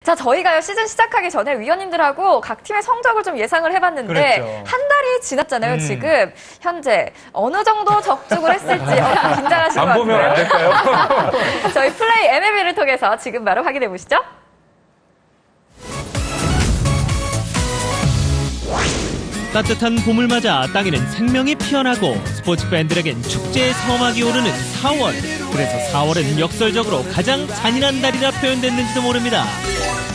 자, 저희가요, 시즌 시작하기 전에 위원님들하고 각 팀의 성적을 좀 예상을 해봤는데, 그랬죠. 한 달이 지났잖아요, 지금. 현재 어느 정도 적중을 했을지 긴장하신 것 안 같아요. 보면 안 될까요? 저희 플레이 MLB를 통해서 지금 바로 확인해 보시죠. 따뜻한 봄을 맞아 땅에는 생명이 피어나고 스포츠 팬들에겐 축제의 서막이 오르는 4월. 그래서 4월은 역설적으로 가장 잔인한 달이라 표현됐는지도 모릅니다.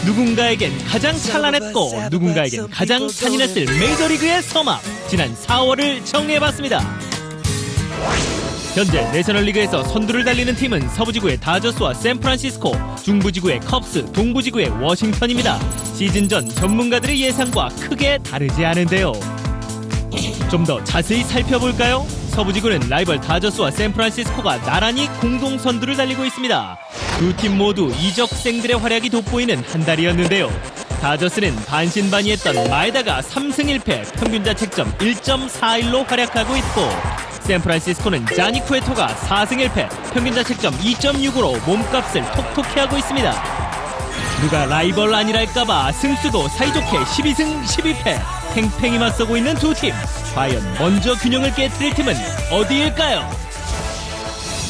누군가에겐 가장 찬란했고 누군가에겐 가장 잔인했을 메이저리그의 서막. 지난 4월을 정리해봤습니다. 현재 내셔널리그에서 선두를 달리는 팀은 서부지구의 다저스와 샌프란시스코, 중부지구의 컵스, 동부지구의 워싱턴입니다. 시즌 전 전문가들의 예상과 크게 다르지 않은데요. 좀 더 자세히 살펴볼까요? 서부지구는 라이벌 다저스와 샌프란시스코가 나란히 공동 선두를 달리고 있습니다. 두 팀 모두 이적생들의 활약이 돋보이는 한 달이었는데요. 다저스는 반신반의했던 마에다가 3승 1패, 평균 자책점 1.41로 활약하고 있고, 샌프란시스코는 자니 쿠에토가 4승 1패, 평균 자책점 2.65로 몸값을 톡톡히 하고 있습니다. 누가 라이벌 아니랄까봐 승수도 사이좋게 12승 12패, 팽팽히 맞서고 있는 두 팀. 과연 먼저 균형을 깨뜨릴 팀은 어디일까요?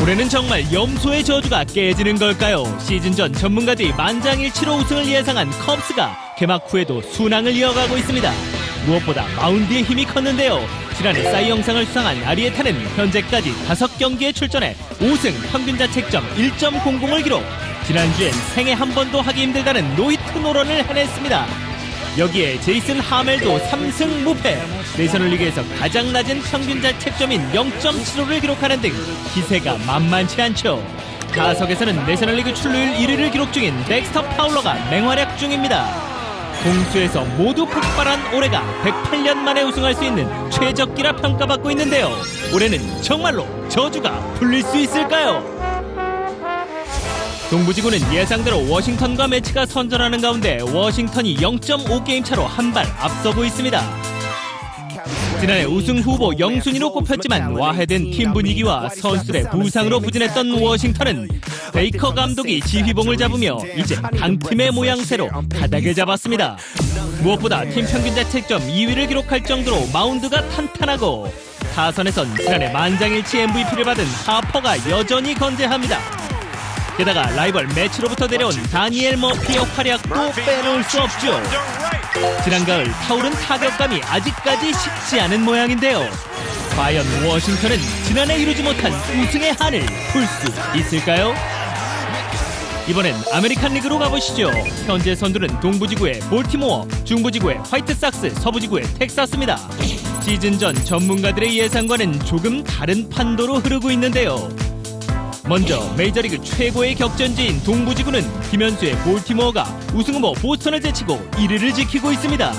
올해는 정말 염소의 저주가 깨지는 걸까요? 시즌 전 전문가들이 만장일치로 우승을 예상한 컵스가 개막 후에도 순항을 이어가고 있습니다. 무엇보다 마운드의 힘이 컸는데요. 지난해 사이 영상을 수상한 아리에타는 현재까지 5경기에 출전해 5승, 평균 자책점 1.00을 기록. 지난주엔 생애 한 번도 하기 힘들다는 노히트 노런을 해냈습니다. 여기에 제이슨 하멜도 3승 무패, 내셔널리그에서 가장 낮은 평균 자책점인 0.75를 기록하는 등 기세가 만만치 않죠. 타석에서는 내셔널리그 출루율 1위를 기록 중인 덱스터 파울러가 맹활약 중입니다. 공수에서 모두 폭발한 올해가 108년 만에 우승할 수 있는 최적기라 평가받고 있는데요. 올해는 정말로 저주가 풀릴 수 있을까요? 동부지구는 예상대로 워싱턴과 매치가 선전하는 가운데 워싱턴이 0.5게임 차로 한 발 앞서고 있습니다. 지난해 우승 후보 0순위로 꼽혔지만 와해된 팀 분위기와 선수들의 부상으로 부진했던 워싱턴은 베이커 감독이 지휘봉을 잡으며 이제 강팀의 모양새로 바닥을 잡았습니다. 무엇보다 팀 평균 자책점 2위를 기록할 정도로 마운드가 탄탄하고, 타선에선 지난해 만장일치 MVP를 받은 하퍼가 여전히 건재합니다. 게다가 라이벌 매치로부터 내려온 다니엘 머피의 활약도 빼놓을 수 없죠. 지난 가을 타오른 타격감이 아직까지 식지 않은 모양인데요. 과연 워싱턴은 지난해 이루지 못한 우승의 한을 풀 수 있을까요? 이번엔 아메리칸 리그로 가보시죠. 현재 선두는 동부지구의 볼티모어, 중부지구의 화이트삭스, 서부지구의 텍사스입니다. 시즌 전 전문가들의 예상과는 조금 다른 판도로 흐르고 있는데요. 먼저 메이저리그 최고의 격전지인 동부지구는 김현수의 볼티모어가 우승후보 보스턴을 제치고 1위를 지키고 있습니다.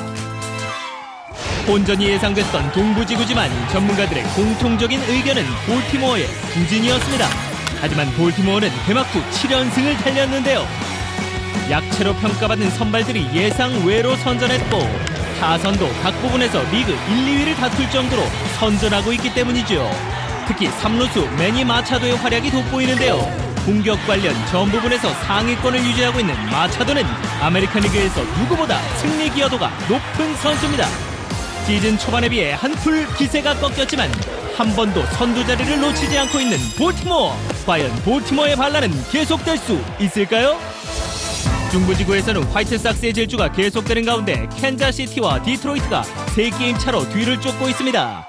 본전이 예상됐던 동부지구지만 전문가들의 공통적인 의견은 볼티모어의 부진이었습니다. 하지만 볼티모어는 개막 후 7연승을 달렸는데요. 약체로 평가받는 선발들이 예상 외로 선전했고, 타선도 각 부분에서 리그 1, 2위를 다툴 정도로 선전하고 있기 때문이죠. 특히 3루수 매니 마차도의 활약이 돋보이는데요. 공격 관련 전 부분에서 상위권을 유지하고 있는 마차도는 아메리칸 리그에서 누구보다 승리 기여도가 높은 선수입니다. 시즌 초반에 비해 한풀 기세가 꺾였지만 한 번도 선두 자리를 놓치지 않고 있는 볼티모어. 과연 볼티모어의 반란은 계속될 수 있을까요? 중부지구에서는 화이트삭스의 질주가 계속되는 가운데 캔자시티와 디트로이트가 3게임 차로 뒤를 쫓고 있습니다.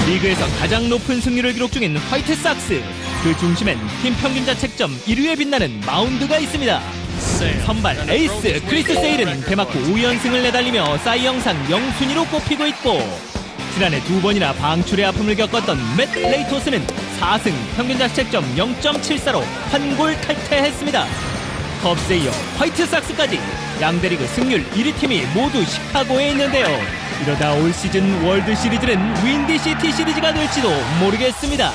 리그에서 가장 높은 승률을 기록 중인 화이트삭스, 그 중심엔 팀 평균 자책점 1위에 빛나는 마운드가 있습니다. 선발 에이스 크리스 세일은 개막 후 5연승을 내달리며 사이 영상 0순위로 꼽히고 있고, 지난해 2번이나 방출의 아픔을 겪었던 맷 레이토스는 4승, 평균 자책점 0.74로 한 골 탈퇴했습니다. 컵스에 이어 화이트삭스까지 양대리그 승률 1위 팀이 모두 시카고에 있는데요. 이러다 올 시즌 월드시리즈는 윈디시티 시리즈가 될지도 모르겠습니다.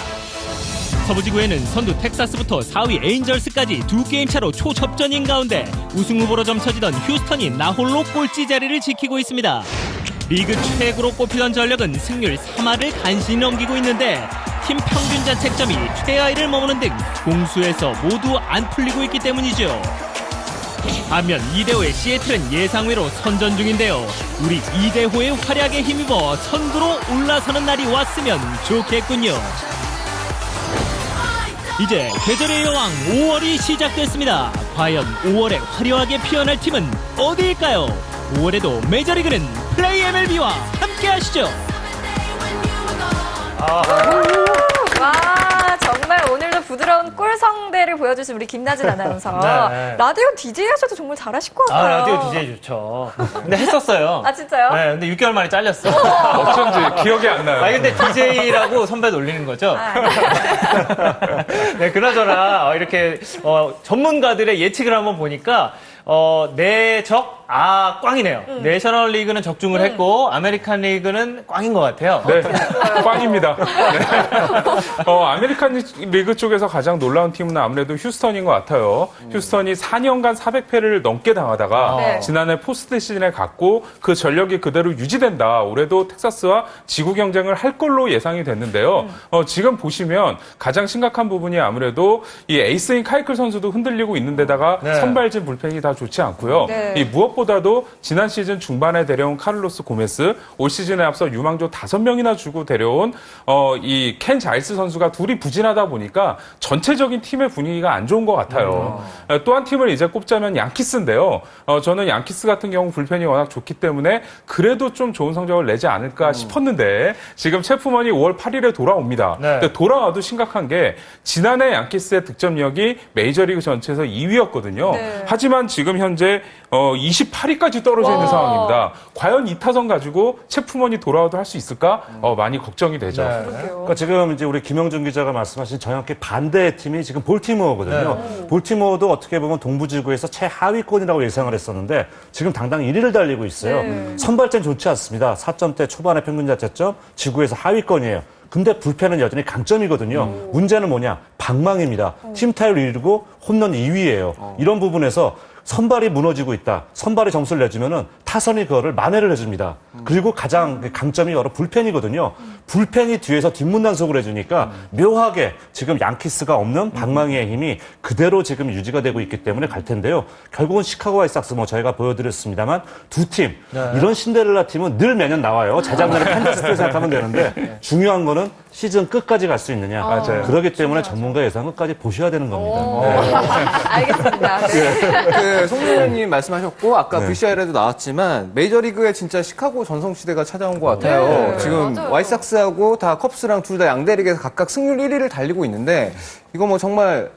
서부지구에는 선두 텍사스부터 4위 에인절스까지 2게임 차로 초접전인 가운데 우승 후보로 점쳐지던 휴스턴이 나홀로 꼴찌 자리를 지키고 있습니다. 리그 최고로 꼽히던 전력은 승률 3할을 간신히 넘기고 있는데 팀 평균 자책점이 최하위를 머무는 등 공수에서 모두 안 풀리고 있기 때문이죠. 반면 이대호의 시애틀은 예상외로 선전 중인데요. 우리 이대호의 활약에 힘입어 선두로 올라서는 날이 왔으면 좋겠군요. 이제 계절의 여왕 5월이 시작됐습니다. 과연 5월에 화려하게 피어날 팀은 어디일까요? 5월에도 메이저리그는 플레이 MLB와 함께 하시죠. 와, 정말 오늘도 부드러운 꿀성대를 보여주신 우리 김나진 아나운서. 네. 라디오 DJ 하셔도 정말 잘하실 것 같아요. 라디오 DJ 좋죠. 근데 했었어요. 아, 진짜요? 네, 근데 6개월 만에 잘렸어. 어쩐지 기억이 안 나요. 근데 DJ라고 선배 놀리는 거죠? 네, 그나저나, 이렇게, 전문가들의 예측을 한번 보니까, 내 적, 꽝이네요. 내셔널 리그는 적중을 했고, 아메리칸 리그는 꽝인 것 같아요. 네, 꽝입니다. 네. 아메리칸 리그 쪽에서 가장 놀라운 팀은 아무래도 휴스턴인 것 같아요. 휴스턴이 4년간 400패를 넘게 당하다가 네. 지난해 포스트 시즌에 갔고 그 전력이 그대로 유지된다. 올해도 텍사스와 지구 경쟁을 할 걸로 예상이 됐는데요. 지금 보시면 가장 심각한 부분이 아무래도 이 에이스인 카이클 선수도 흔들리고 있는 데다가 네. 선발진 불펜이 다 좋지 않고요. 네. 이 무엇보다도 지난 시즌 중반에 데려온 카를로스 고메스, 올 시즌에 앞서 유망주 5명이나 주고 데려온 이 켄 자일스 선수가 둘이 부진하다 보니까 전체적인 팀의 분위기가 안 좋은 것 같아요. 또 한 팀을 이제 꼽자면 양키스인데요. 저는 양키스 같은 경우 불펜이 워낙 좋기 때문에 그래도 좀 좋은 성적을 내지 않을까 싶었는데 지금 체프먼이 5월 8일에 돌아옵니다. 네. 근데 돌아와도 심각한 게 지난해 양키스의 득점력이 메이저리그 전체에서 2위였거든요. 네. 하지만 지금 현재 28위까지 떨어져 있는 와. 상황입니다. 과연 이 타선 가지고 체프먼이 돌아와도 할 수 있을까? 많이 걱정이 되죠. 네. 그러니까 지금 이제 우리 김영준 기자가 말씀하신 정확히 반대의 팀이 지금 볼티모어거든요. 볼티모어도 어떻게 보면 동부지구에서 최하위권이라고 예상을 했었는데 지금 당당 1위를 달리고 있어요. 선발전 좋지 않습니다. 4점대 초반의 평균 자책점, 지구에서 하위권이에요. 근데 불펜은 여전히 강점이거든요. 문제는 뭐냐? 방망입니다. 팀 타율 1위고 홈런 2위예요. 이런 부분에서 선발이 무너지고 있다. 선발이 점수를 내주면은 타선이 그거를 만회를 해줍니다. 그리고 가장 강점이 바로 불펜이거든요. 불펜이 뒤에서 뒷문단속을 해주니까 묘하게 지금 양키스가 없는 방망이의 힘이 그대로 지금 유지가 되고 있기 때문에 갈 텐데요. 결국은 시카고 화이트삭스 저희가 보여드렸습니다만 두 팀, 이런 신데렐라 팀은 늘 매년 나와요. 재작년에 칸자스 때 생각하면 되는데 중요한 거는 시즌 끝까지 갈 수 있느냐. 맞아요. 그렇기 때문에 전문가 예상 끝까지 보셔야 되는 겁니다. 알겠습니다. 네. 송민호님 말씀하셨고 아까 VCR에도 나왔지만 메이저리그에 진짜 시카고 전성시대가 찾아온 것 같아요. 네, 지금 맞아요. 와이삭스하고 다 컵스랑 둘 다 양대리그에서 각각 승률 1위를 달리고 있는데 이거 뭐 정말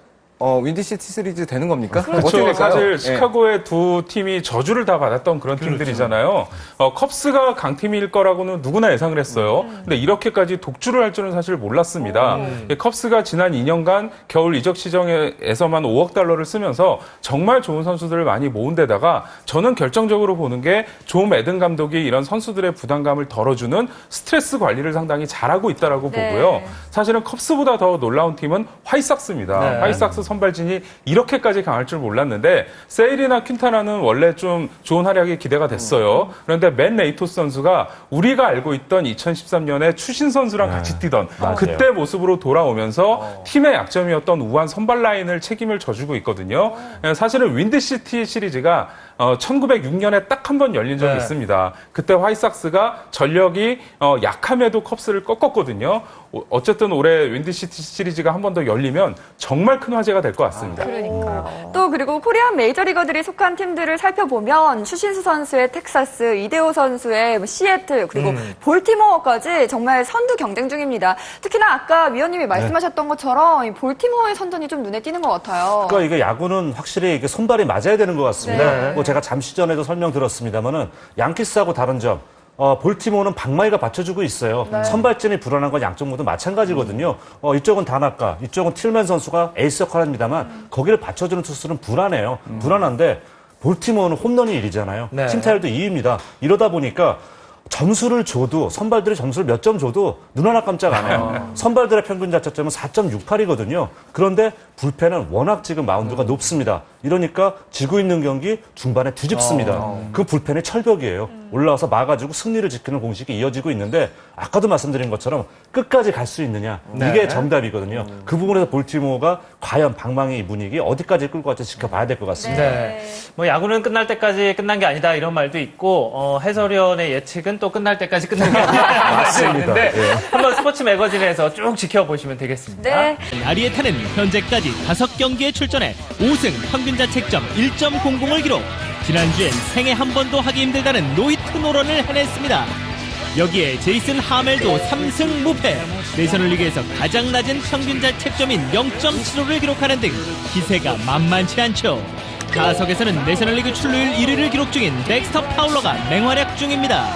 윈디시티 시리즈 되는 겁니까? 어떻게 그렇죠. 될까요? 사실 예. 시카고의 두 팀이 저주를 다 받았던 그런 팀들이잖아요. 컵스가 강팀일 거라고는 누구나 예상을 했어요. 근데 이렇게까지 독주를 할 줄은 사실 몰랐습니다. 컵스가 지난 2년간 겨울 이적 시장에서만 5억 달러를 쓰면서 정말 좋은 선수들을 많이 모은 데다가 저는 결정적으로 보는 게 존 매든 감독이 이런 선수들의 부담감을 덜어주는 스트레스 관리를 상당히 잘하고 있다라고 네. 보고요. 사실은 컵스보다 더 놀라운 팀은 화이삭스입니다. 네. 화이삭스 선발진이 이렇게까지 강할 줄 몰랐는데 세일이나 퀸타나는 원래 좀 좋은 활약이 기대가 됐어요. 그런데 맨 레이토스 선수가 우리가 알고 있던 2013년에 추신 선수랑 같이 뛰던 그때 모습으로 돌아오면서 팀의 약점이었던 우한 선발 라인을 책임을 져주고 있거든요. 사실은 윈드시티 시리즈가 1906년에 딱 한 번 열린 적이 있습니다. 그때 화이삭스가 전력이 약함에도 컵스를 꺾었거든요. 어쨌든 올해 윈드시티 시리즈가 한 번 더 열리면 정말 큰 화제가 될 것 같습니다. 그러니까요. 또 그리고 코리안 메이저리거들이 속한 팀들을 살펴보면 추신수 선수의 텍사스, 이대호 선수의 시애틀, 그리고 볼티모어까지 정말 선두 경쟁 중입니다. 특히나 아까 위원님이 말씀하셨던 것처럼 이 볼티모어의 선전이 좀 눈에 띄는 것 같아요. 그러니까 이게 야구는 확실히 이게 손발이 맞아야 되는 것 같습니다. 네. 뭐 제가 잠시 전에도 설명드렸습니다만은 양키스하고 다른 점. 볼티모어는 방망이가 받쳐주고 있어요. 선발진이 불안한 건 양쪽 모두 마찬가지거든요. 이쪽은 다나카, 이쪽은 틸맨 선수가 에이스 역할을 합니다만 거기를 받쳐주는 투수는 불안해요. 불안한데 볼티모어는 홈런이 1위잖아요. 네. 팀 타율도 2위입니다. 이러다 보니까 점수를 줘도 선발들이 점수를 몇 점 줘도 눈 하나 깜짝 안 해요. 선발들의 평균 자책점은 4.68이거든요. 그런데 불펜은 워낙 지금 마운드가 높습니다. 이러니까 지고 있는 경기 중반에 뒤집습니다. 그 불펜의 철벽이에요. 올라와서 막아주고 승리를 지키는 공식이 이어지고 있는데 아까도 말씀드린 것처럼 끝까지 갈 수 있느냐 이게 정답이거든요. 그 부분에서 볼티모어가 과연 방망이 이 분위기 어디까지 끌고 갈지 지켜봐야 될 것 같습니다. 네. 뭐 야구는 끝날 때까지 끝난 게 아니다 이런 말도 있고 해설위원의 예측은 또 끝날 때까지 끝난 게 아니다 맞습니다. 있는데 예. 한번 스포츠 매거진에서 쭉 지켜보시면 되겠습니다. 네. 아리에타는 현재까지 5경기에 출전해 5승 평균 자책점 1.00을 기록. 지난주엔 생애 한 번도 하기 힘들다는 노히트 노런을 해냈습니다. 여기에 제이슨 하멜도 3승 무패, 내셔널리그에서 가장 낮은 평균 자책점인 0.75를 기록하는 등 기세가 만만치 않죠. 타석에서는 내셔널리그 출루율 1위를 기록 중인 덱스터 파울러가 맹활약 중입니다.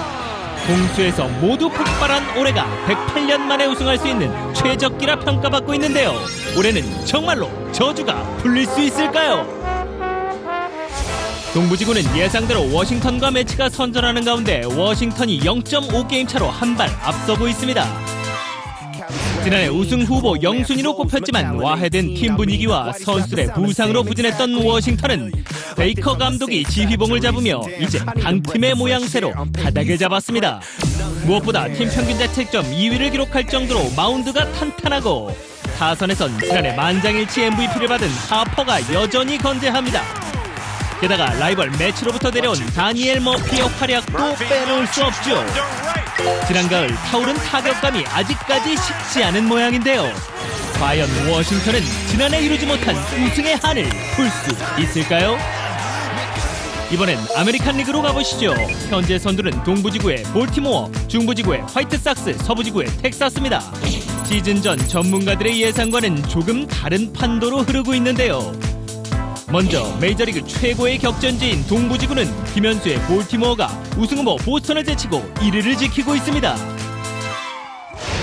공수에서 모두 폭발한 올해가 108년 만에 우승할 수 있는 최적기라 평가받고 있는데요. 올해는 정말로 저주가 풀릴 수 있을까요? 동부지구는 예상대로 워싱턴과 매치가 선전하는 가운데 워싱턴이 0.5게임 차로 한 발 앞서고 있습니다. 지난해 우승 후보 영순위로 꼽혔지만 와해된 팀 분위기와 선수들의 부상으로 부진했던 워싱턴은 베이커 감독이 지휘봉을 잡으며 이제 강팀의 모양새로 바닥을 잡았습니다. 무엇보다 팀 평균 자책점 2위를 기록할 정도로 마운드가 탄탄하고 타선에선 지난해 만장일치 MVP를 받은 하퍼가 여전히 건재합니다. 게다가 라이벌 매치로부터 내려온 다니엘 머피의 활약도 빼놓을 수 없죠. 지난 가을 타오른 타격감이 아직까지 식지 않은 모양인데요. 과연 워싱턴은 지난해 이루지 못한 우승의 한을 풀 수 있을까요? 이번엔 아메리칸 리그로 가보시죠. 현재 선두는 동부지구의 볼티모어, 중부지구의 화이트삭스, 서부지구의 텍사스입니다. 시즌 전 전문가들의 예상과는 조금 다른 판도로 흐르고 있는데요. 먼저 메이저리그 최고의 격전지인 동부지구는 김현수의 볼티모어가 우승후보 보스턴을 제치고 1위를 지키고 있습니다.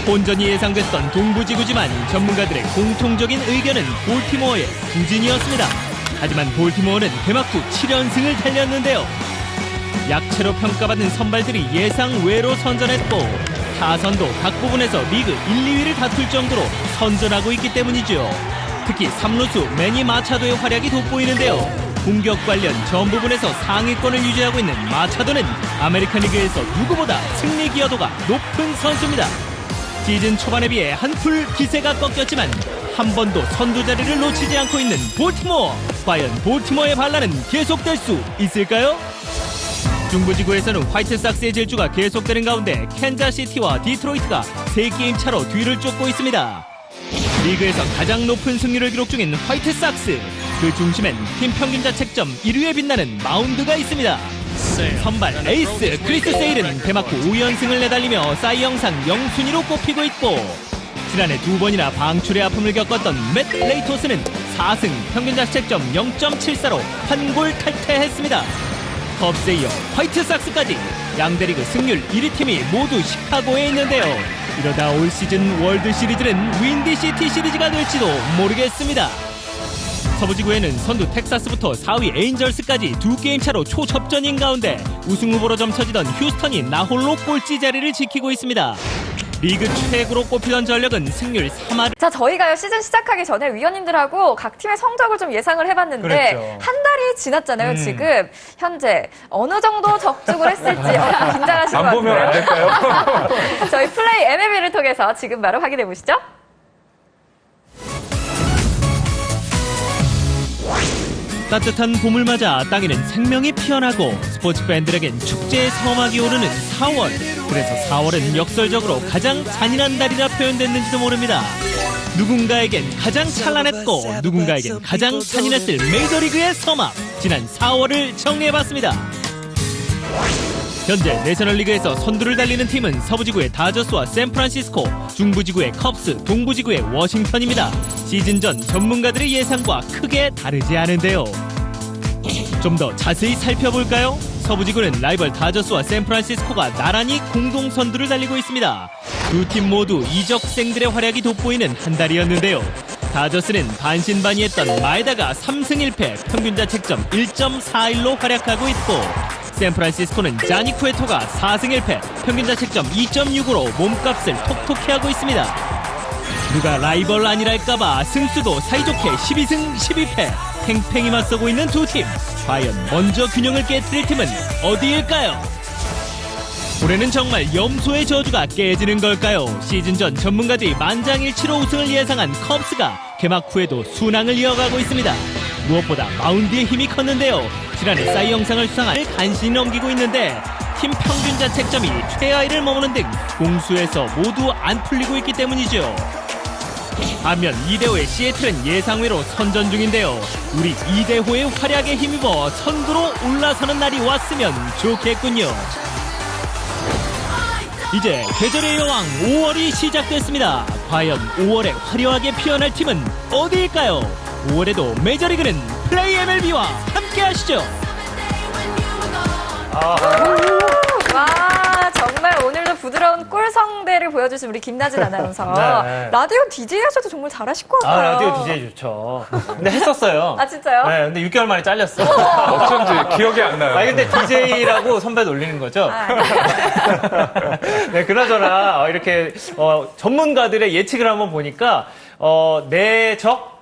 본전이 예상됐던 동부지구지만 전문가들의 공통적인 의견은 볼티모어의 부진이었습니다. 하지만 볼티모어는 개막 후 7연승을 달렸는데요. 약체로 평가받은 선발들이 예상 외로 선전했고 타선도 각 부분에서 리그 1, 2위를 다툴 정도로 선전하고 있기 때문이죠. 특히 3루수 매니 마차도의 활약이 돋보이는데요. 공격 관련 전 부분에서 상위권을 유지하고 있는 마차도는 아메리칸 리그에서 누구보다 승리 기여도가 높은 선수입니다. 시즌 초반에 비해 한풀 기세가 꺾였지만 한 번도 선두 자리를 놓치지 않고 있는 볼티모어. 과연 볼티모어의 반란은 계속될 수 있을까요? 중부지구에서는 화이트삭스의 질주가 계속되는 가운데 캔자시티와 디트로이트가 3게임 차로 뒤를 쫓고 있습니다. 리그에서 가장 높은 승률을 기록 중인 화이트삭스, 그 중심엔 팀 평균 자책점 1위에 빛나는 마운드가 있습니다. 선발 에이스 크리스 세일은 개막 후 5연승을 내달리며 사이 영상 영순위로 꼽히고 있고 지난해 2번이나 방출의 아픔을 겪었던 맷 레이토스는 4승 평균 자책점 0.74로 환골 탈퇴했습니다. 컵스에 이어 화이트삭스까지 양대리그 승률 1위 팀이 모두 시카고에 있는데요. 이러다 올 시즌 월드시리즈는 윈디시티 시리즈가 될지도 모르겠습니다. 서부지구에는 선두 텍사스부터 4위 에인절스까지 2게임 차로 초접전인 가운데 우승 후보로 점쳐지던 휴스턴이 나홀로 꼴찌 자리를 지키고 있습니다. 리그 최고로 꼽히던 전력은 승률 3할. 자, 저희가요, 시즌 시작하기 전에 위원님들하고 각 팀의 성적을 좀 예상을 해봤는데, 그랬죠. 한 달이 지났잖아요, 지금. 현재 어느 정도 적중을 했을지 긴장하신 것 안 같아요. 보면 안 될까요? 저희 플레이 MLB를 통해서 지금 바로 확인해 보시죠. 따뜻한 봄을 맞아 땅에는 생명이 피어나고 스포츠 팬들에겐 축제의 서막이 오르는 4월. 그래서 4월은 역설적으로 가장 잔인한 달이라 표현됐는지도 모릅니다. 누군가에겐 가장 찬란했고 누군가에겐 가장 잔인했을 메이저리그의 서막. 지난 4월을 정리해봤습니다. 현재 내셔널리그에서 선두를 달리는 팀은 서부지구의 다저스와 샌프란시스코, 중부지구의 컵스, 동부지구의 워싱턴입니다. 시즌 전 전문가들의 예상과 크게 다르지 않은데요. 좀 더 자세히 살펴볼까요? 서부지구는 라이벌 다저스와 샌프란시스코가 나란히 공동 선두를 달리고 있습니다. 두 팀 모두 이적생들의 활약이 돋보이는 한 달이었는데요. 다저스는 반신반의했던 마에다가 3승 1패, 평균 자책점 1.41로 활약하고 있고 샌프란시스코는 자니 쿠에토가 4승 1패, 평균 자책점 2.65로 몸값을 톡톡히 하고 있습니다. 누가 라이벌 아니랄까봐 승수도 사이좋게 12승 12패 팽팽히 맞서고 있는 두 팀. 과연 먼저 균형을 깨뜨릴 팀은 어디일까요? 올해는 정말 염소의 저주가 깨지는 걸까요? 시즌 전 전문가들이 만장일치로 우승을 예상한 컵스가 개막 후에도 순항을 이어가고 있습니다. 무엇보다 마운드의 힘이 컸는데요. 지난해 싸이 영상을 수상한 간신히 넘기고 있는데 팀 평균 자책점이 최하위를 머무는 등 공수에서 모두 안 풀리고 있기 때문이죠. 반면 이대호의 시애틀은 예상외로 선전 중인데요. 우리 이대호의 활약에 힘입어 선두로 올라서는 날이 왔으면 좋겠군요. 이제 계절의 여왕 5월이 시작됐습니다. 과연 5월에 화려하게 피어날 팀은 어디일까요? 5월에도 메이저리그는 플레이 MLB와 함께 하시죠. 와, 정말 오늘도 부드러운 꿀성대를 보여주신 우리 김나진 아나운서. 네. 라디오 DJ 하셔도 정말 잘하실 것 같아요. 라디오 DJ 좋죠. 근데 했었어요. 아, 진짜요? 네, 근데 6개월 만에 잘렸어. 어쩐지 기억이 안 나요. 근데 DJ라고 선배 놀리는 거죠? 네, 그나저나, 이렇게, 전문가들의 예측을 한번 보니까, 내적,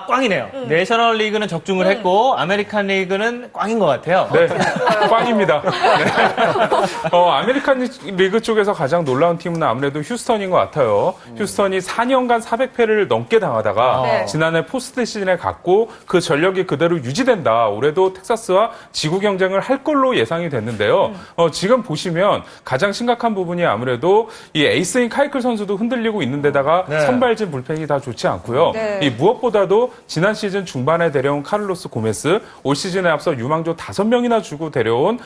꽝이네요. 내셔널 리그는 적중을 했고, 아메리칸 리그는 꽝인 것 같아요. 네, 꽝입니다. 네. 아메리칸 리그 쪽에서 가장 놀라운 팀은 아무래도 휴스턴인 것 같아요. 휴스턴이 4년간 400패를 넘게 당하다가 네. 지난해 포스트 시즌에 갔고 그 전력이 그대로 유지된다. 올해도 텍사스와 지구 경쟁을 할 걸로 예상이 됐는데요. 지금 보시면 가장 심각한 부분이 아무래도 이 에이스인 카이클 선수도 흔들리고 있는데다가 네. 선발진 불펜이 다 좋지 않고요. 네. 이 무엇보다도 지난 시즌 중반에 데려온 카를로스 고메스, 올 시즌에 앞서 유망주 5명이나 주고 데려온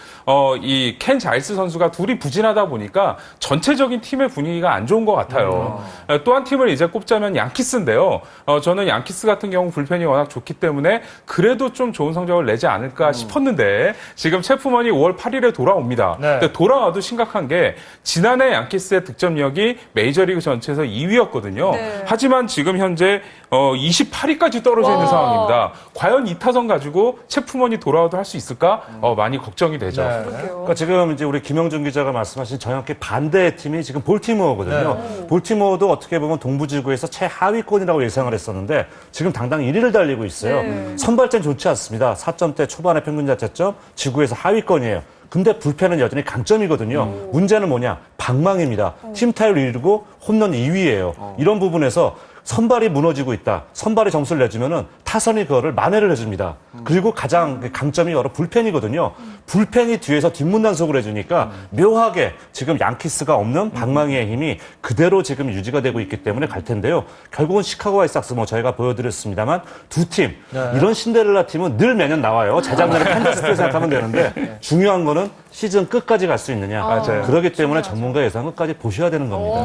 이 켄 자일스 선수가 둘이 부진하다 보니까 전체적인 팀의 분위기가 안 좋은 것 같아요. 또 한 팀을 이제 꼽자면 양키스인데요. 저는 양키스 같은 경우 불펜이 워낙 좋기 때문에 그래도 좀 좋은 성적을 내지 않을까 싶었는데 지금 체프먼이 5월 8일에 돌아옵니다. 네. 근데 돌아와도 심각한 게 지난해 양키스의 득점력이 메이저리그 전체에서 2위였거든요. 네. 하지만 지금 현재 28위까지 떨어져 있는 와. 상황입니다. 과연 이 타선 가지고 체프먼이 돌아와도 할 수 있을까? 많이 걱정이 되죠. 네. 그러니까 지금 이제 우리 김영준 기자가 말씀하신 정확히 반대의 팀이 지금 볼티모어거든요. 볼티모어도 어떻게 보면 동부지구에서 최하위권이라고 예상을 했었는데 지금 당당 1위를 달리고 있어요. 선발전 좋지 않습니다. 4점대 초반의 평균 자책점, 지구에서 하위권이에요. 근데 불펜은 여전히 강점이거든요. 문제는 뭐냐? 방망입니다. 팀 타율 1위고 홈런 2위예요. 이런 부분에서 선발이 무너지고 있다. 선발이 점수를 내주면은 타선이 그거를 만회를 해줍니다. 그리고 가장 강점이 여러 불펜이거든요. 불펜이 뒤에서 뒷문단속을 해주니까 묘하게 지금 양키스가 없는 방망이의 힘이 그대로 지금 유지가 되고 있기 때문에 갈 텐데요. 결국은 시카고 화이트삭스 저희가 보여드렸습니다만 두 팀, 이런 신데렐라 팀은 늘 매년 나와요. 재작년에 칸자스를 생각하면 되는데 중요한 거는 시즌 끝까지 갈 수 있느냐. 맞아요. 그렇기 때문에 전문가 예상 끝까지 보셔야 되는 겁니다.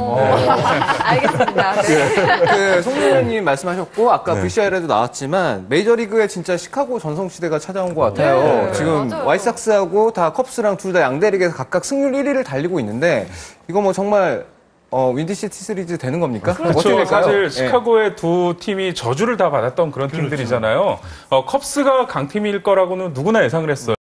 알겠습니다. 네. 송민호님 말씀하셨고 아까 네. VCR에도 나왔지만 메이저리그에 진짜 시카고 전성시대가 찾아온 것 같아요. 네, 지금 맞아요. 와이삭스하고 다 컵스랑 둘 다 양대리그에서 각각 승률 1위를 달리고 있는데 이거 뭐 정말 윈디시티 시리즈 되는 겁니까? 어떻게 그렇죠. 될까요? 사실 예. 시카고의 두 팀이 저주를 다 받았던 그런 팀들이잖아요. 컵스가 강팀일 거라고는 누구나 예상을 했어요.